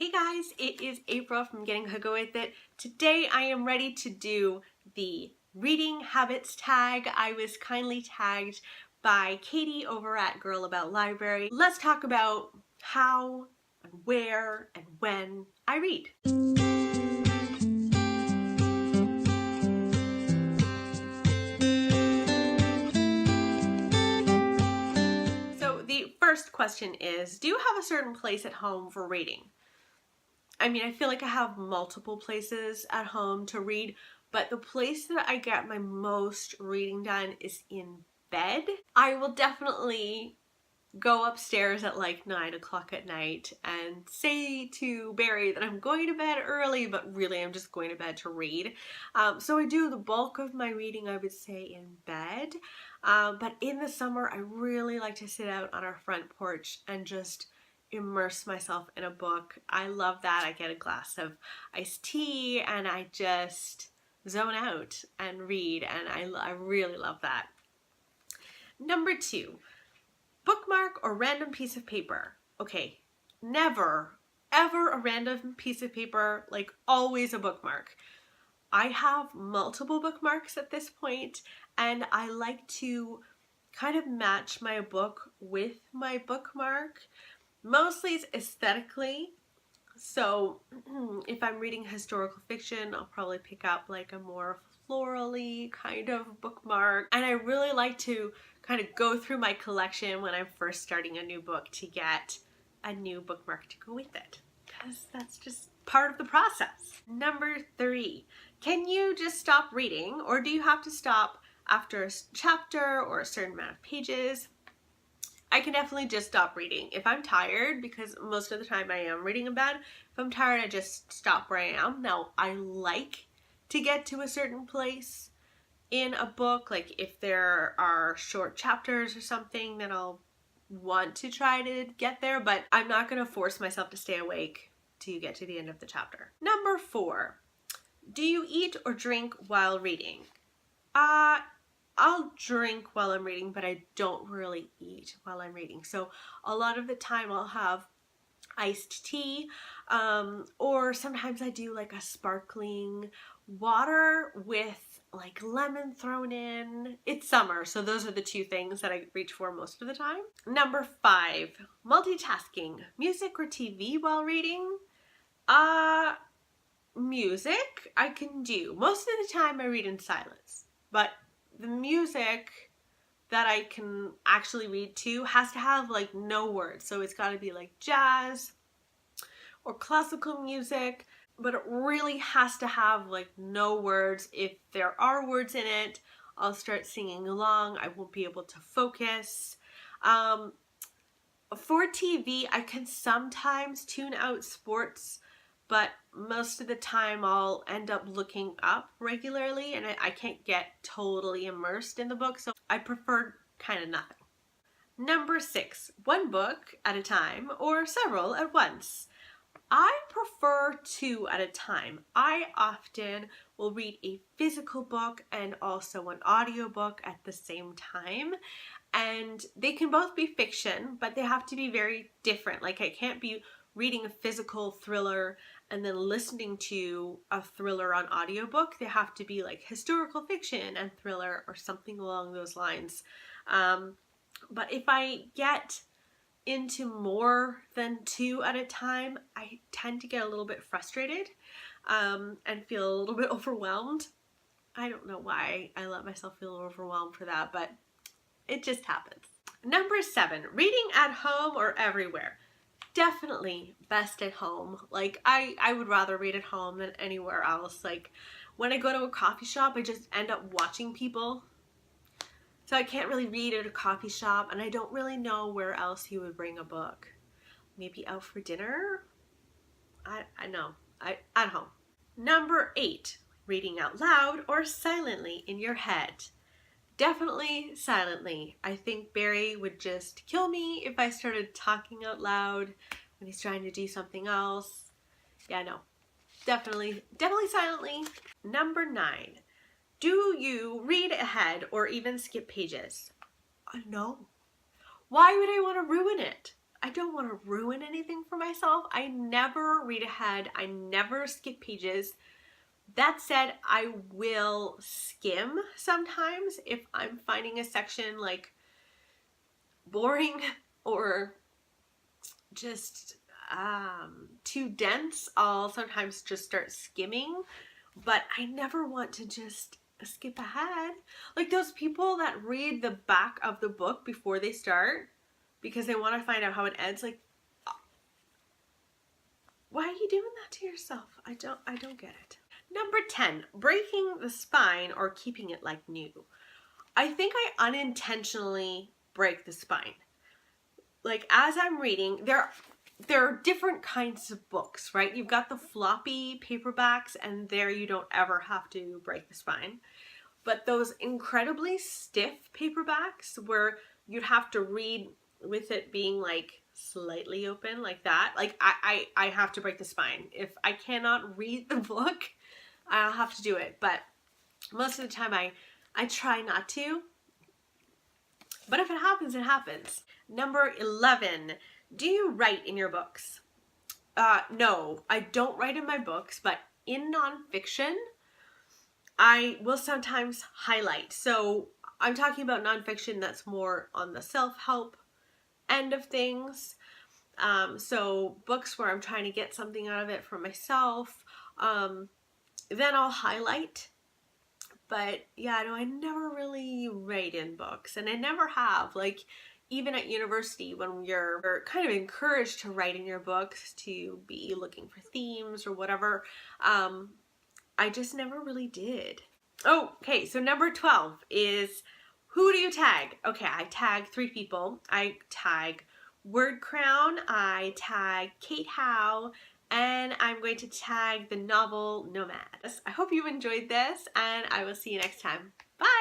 Hey guys, it is April from Getting Hooked with It. Today I am ready to do the reading habits tag. I was kindly tagged by Katie over at Girl About Library. Let's talk about how and where and when I read. So the first question is, do you have a certain place at home for reading? I mean, I feel like I have multiple places at home to read, but the place that I get my most reading done is in bed. I will definitely go upstairs at like 9 o'clock at night and say to Barry that I'm going to bed early, but really I'm just going to bed to read. So I do the bulk of my reading, I would say, in bed. But in the summer, I really like to sit out on our front porch and just immerse myself in a book. I love that. I get a glass of iced tea and I just zone out and read, and I really love that. Number 2, bookmark or random piece of paper. Okay, never ever a random piece of paper, like always a bookmark. I have multiple bookmarks at this point, and I like to kind of match my book with my bookmark. Mostly it's aesthetically. So if I'm reading historical fiction, I'll probably pick up like a more florally kind of bookmark. And I really like to kind of go through my collection when I'm first starting a new book to get a new bookmark to go with it, because that's just part of the process. Number 3, can you just stop reading, or do you have to stop after a chapter or a certain amount of pages? I can definitely just stop reading. If I'm tired, because most of the time I am reading in bed, if I'm tired, I just stop where I am. Now, I like to get to a certain place in a book, like if there are short chapters or something, then I'll want to try to get there, but I'm not going to force myself to stay awake to get to the end of the chapter. Number 4, do you eat or drink while reading? I'll drink while I'm reading, but I don't really eat while I'm reading. So a lot of the time I'll have iced tea, or sometimes I do like a sparkling water with like lemon thrown in. It's summer, so those are the 2 things that I reach for most of the time. Number 5, multitasking, music or TV while reading? Music I can do. Most of the time I read in silence, but the music that I can actually read to has to have like no words. So it's got to be like jazz or classical music, but it really has to have like no words. If there are words in it, I'll start singing along. I won't be able to focus. For TV, I can sometimes tune out sports, but most of the time I'll end up looking up regularly and I can't get totally immersed in the book, so I prefer kind of nothing. Number 6, one book at a time or several at once. I prefer 2 at a time. I often will read a physical book and also an audiobook at the same time. And they can both be fiction, but they have to be very different. Like I can't be reading a physical thriller and then listening to a thriller on audiobook. They have to be like historical fiction and thriller or something along those lines. But if I get into more than 2 at a time, I tend to get a little bit frustrated and feel a little bit overwhelmed. I don't know why I let myself feel overwhelmed for that, but it just happens. Number 7, reading at home or everywhere. Definitely best at home. Like I would rather read at home than anywhere else. Like when I go to a coffee shop, I just end up watching people. So I can't really read at a coffee shop, and I don't really know where else you would bring a book. Maybe out for dinner? I know. At home. Number 8, reading out loud or silently in your head. Definitely silently. I think Barry would just kill me if I started talking out loud when he's trying to do something else. Yeah, no. Definitely silently. Number 9. Do you read ahead or even skip pages? No. Why would I want to ruin it? I don't want to ruin anything for myself. I never read ahead. I never skip pages. That said, I will skim sometimes if I'm finding a section like boring or just too dense. I'll sometimes just start skimming, but I never want to just skip ahead. Like those people that read the back of the book before they start because they want to find out how it ends. Like, why are you doing that to yourself? I don't get it. Number 10, breaking the spine or keeping it like new. I think I unintentionally break the spine. Like as I'm reading, there are different kinds of books, right? You've got the floppy paperbacks, and there you don't ever have to break the spine. But those incredibly stiff paperbacks where you'd have to read with it being like slightly open like that, like I have to break the spine. If I cannot read the book, I'll have to do it. But most of the time I try not to. But if it happens, it happens. Number 11, do you write in your books? No, I don't write in my books, but in nonfiction, I will sometimes highlight. So I'm talking about nonfiction that's more on the self-help end of things. So books where I'm trying to get something out of it for myself, then I'll highlight. But yeah, no, I never really write in books, and I never have. Like even at university, when you're kind of encouraged to write in your books, to be looking for themes or whatever, I just never really did. Oh, okay, so number 12 is, who do you tag? Okay, I tag 3 people. I tag Word Crown, I tag Kate Howe, and I'm going to tag the Novel Nomad. I hope you enjoyed this, and I will see you next time. Bye!